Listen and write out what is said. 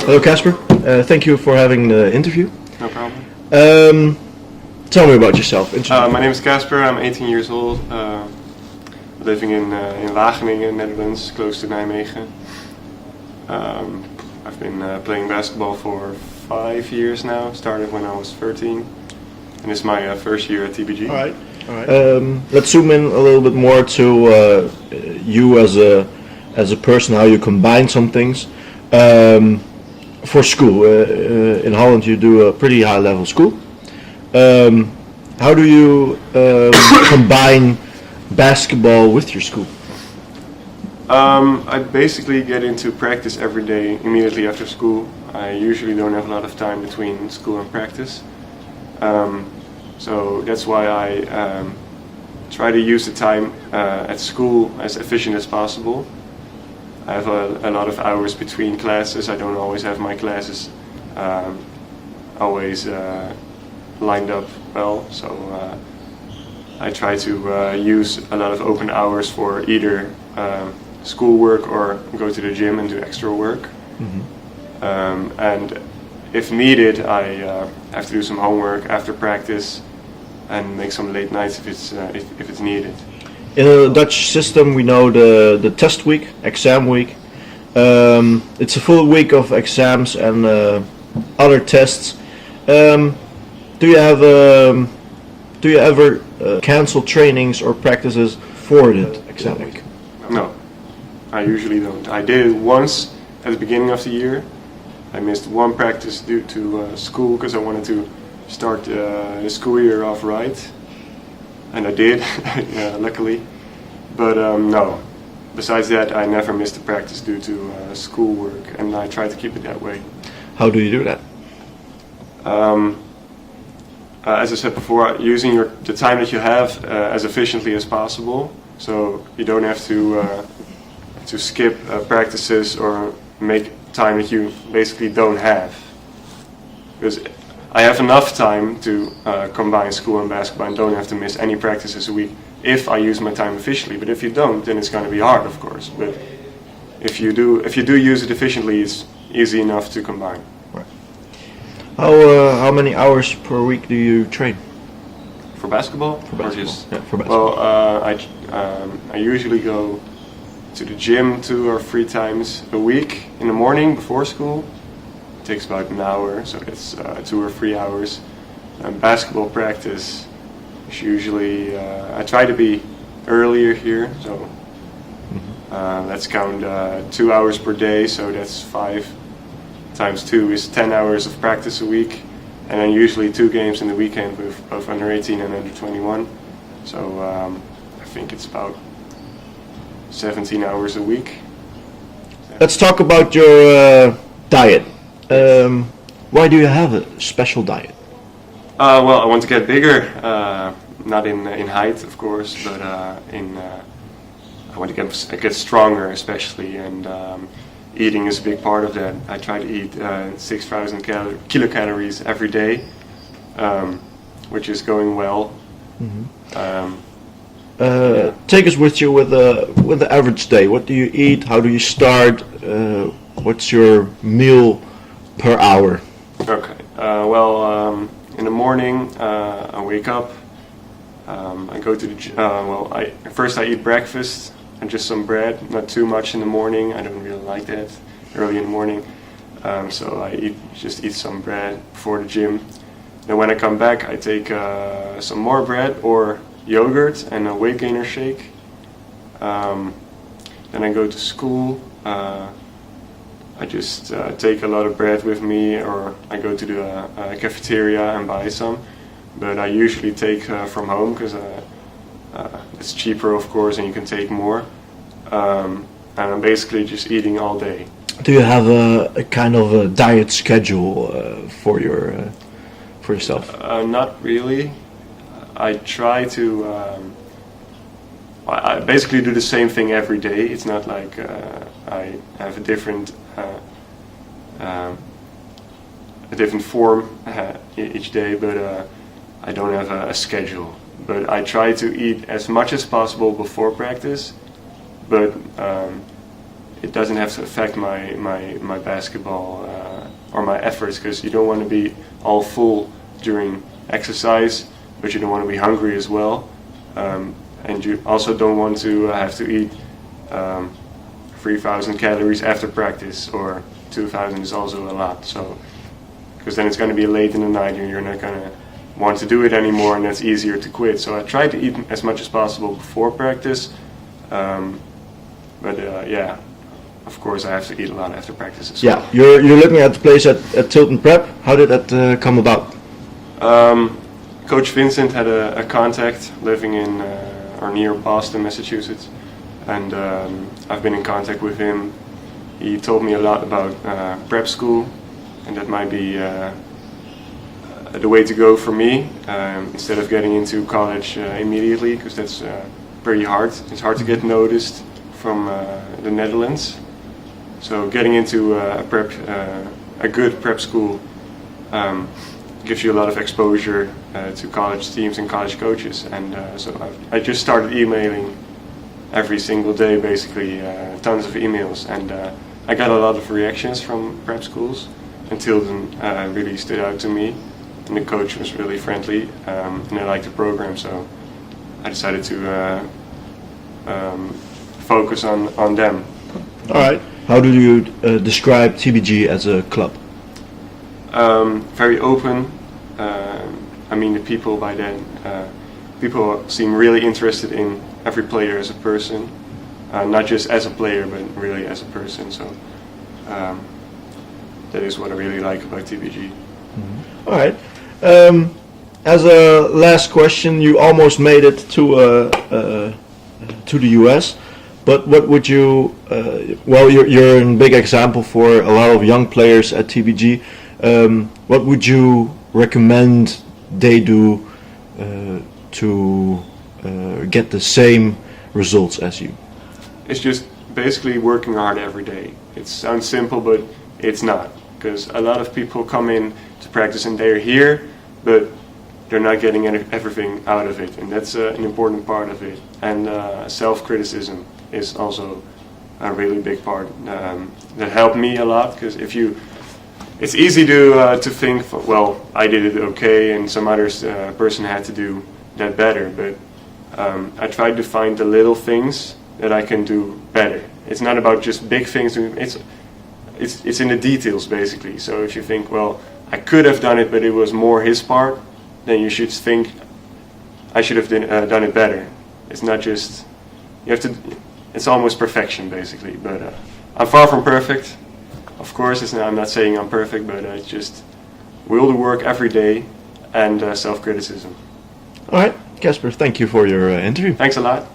Hello, Casper. Thank you for having the interview. No problem. Tell me about yourself. My name is Casper. I'm 18 years old, living in Wageningen, Netherlands, close to Nijmegen. I've been playing basketball for 5 years now. Started when I was 13, and it's my first year at TBG. All right. Let's zoom in a little bit more to you as a person, how you combine some things. For school, in Holland you do a pretty high level school. How do you combine basketball with your school? I basically get into practice every day immediately after school. I usually don't have a lot of time between school and practice. So that's why I try to use the time at school as efficient as possible. I have a lot of hours between classes. I don't always have my classes always lined up well, so I try to use a lot of open hours for either schoolwork or go to the gym and do extra work. Mm-hmm. And if needed, I have to do some homework after practice and make some late nights if it's needed. In a Dutch system, we know the test week, exam week. It's a full week of exams and other tests. Do you ever cancel trainings or practices for the exam week? No, I usually don't. I did it once at the beginning of the year. I missed one practice due to school because I wanted to start the school year off right. And I did, luckily. But no, besides that, I never missed a practice due to schoolwork, and I try to keep it that way. How do you do that? As I said before, using the time that you have as efficiently as possible, so you don't have to skip practices or make time that you basically don't have. Because I have enough time to combine school and basketball and don't have to miss any practices a week if I use my time efficiently. But if you don't, then it's going to be hard, of course. But if you do use it efficiently, it's easy enough to combine. Right. How many hours per week do you train? For basketball? For basketball. Or just, yeah, for basketball. Well, I usually go to the gym 2 or 3 times a week in the morning before school. It takes about an hour, so it's 2 or 3 hours. And basketball practice is usually, I try to be earlier here, so let's count 2 hours per day, so that's 5 times 2 is 10 hours of practice a week. And then usually 2 games in the weekend with both under 18 and under 21. So I think it's about 17 hours a week. Let's talk about your diet. Why do you have a special diet? Well, I want to get bigger, not in height, of course, but I want to get stronger, especially, and eating is a big part of that. I try to eat 6,000 kilocalories every day, which is going well. Mm-hmm. Take us with you with the average day. What do you eat? How do you start? What's your meal per hour? Okay. Well, in the morning I wake up. I go to the first I eat breakfast and just some bread. Not too much in the morning. I don't really like that early in the morning. So I just eat some bread before the gym. Then when I come back, I take some more bread or yogurt and a weight gainer shake. Then I go to school. I just take a lot of bread with me, or I go to the cafeteria and buy some. But I usually take from home because it's cheaper, of course, and you can take more. And I'm basically just eating all day. Do you have a kind of a diet schedule for yourself? Not really. I try to. I basically do the same thing every day. It's not like I have a different form each day, but I don't have a schedule. But I try to eat as much as possible before practice. But it doesn't have to affect my basketball or my efforts, because you don't want to be all full during exercise, but you don't want to be hungry as well, and you also don't want to have to eat 3,000 calories after practice, or 2,000 is also a lot. So, because then it's going to be late in the night and you're not going to want to do it anymore, and that's easier to quit. So I try to eat as much as possible before practice, but yeah, of course I have to eat a lot after practice as well. Yeah, you're looking at the place at Tilton Prep. How did that come about? Coach Vincent had a contact living in or near Boston, Massachusetts, and I've been in contact with him. He told me a lot about prep school, and that might be the way to go for me, instead of getting into college immediately, because that's pretty hard. It's hard to get noticed from the Netherlands. So getting into a good prep school gives you a lot of exposure to college teams and college coaches, and so I just started emailing every single day, basically, tons of emails, and I got a lot of reactions from prep schools, and Tilton really stood out to me, and the coach was really friendly, and I liked the program, so I decided to focus on them. Alright, how do you describe TBG as a club? Very open. I mean, the people by then, people seem really interested in every player as a person, not just as a player, but really as a person. So that is what I really like about TBG. Mm-hmm. All right. As a last question, you almost made it to the US, but what would you? Well, you're a big example for a lot of young players at TBG. What would you recommend they do to get the same results as you? It's just basically working hard every day. It sounds simple, but it's not, because a lot of people come in to practice and they're here, but they're not getting everything out of it, and that's an important part of it. And self-criticism is also a really big part that helped me a lot, because it's easy to think, well, I did it okay, and some other person had to do that better. But I tried to find the little things that I can do better. It's not about just big things. It's in the details, basically. So if you think, well, I could have done it, but it was more his part, then you should think, I should have done it better. It's not just, you have to. It's almost perfection, basically. But I'm far from perfect. Of course, I'm not saying I'm perfect, but it's just will the work every day and self-criticism. All right, Casper, thank you for your interview. Thanks a lot.